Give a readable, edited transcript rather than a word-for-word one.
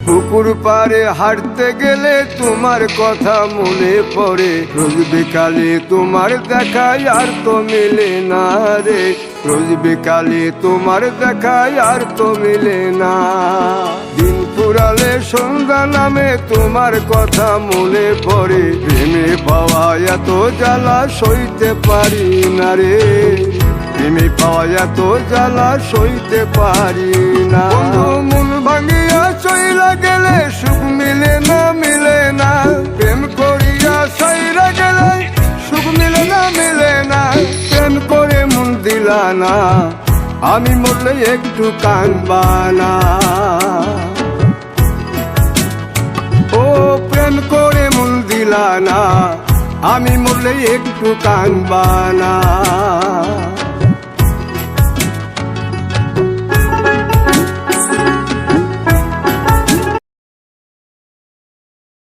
পুকুর পাড়ে হাঁটতে গেলে তোমার কথা মনে পড়ে, রোজ বিকালে তোমার দেখায় আর তো মিলে না রে, রোজ বিকালে তোমার দেখায় আর তো মিলে না। দিন ফুরালে সন্ধ্যা নামে তোমার কথা মনে পড়ে, প্রেমে পাওয়া এত জ্বালা সইতে পারি না রে, প্রেমে পাওয়া এত জ্বালা সইতে পারি না। মন ভাঙিয়া চইলা গেলে সুখ মিলে না, মিলে না, প্রেম করিয়া সাইরা গেলে সুখ মিলে না, মিলে না, প্রেম করে মন দিলা না, আমি মরলে একটু কাঁদবা না। ও প্রেম করে মন দিলা না, আমি মরলে একটু কাঁদবা না।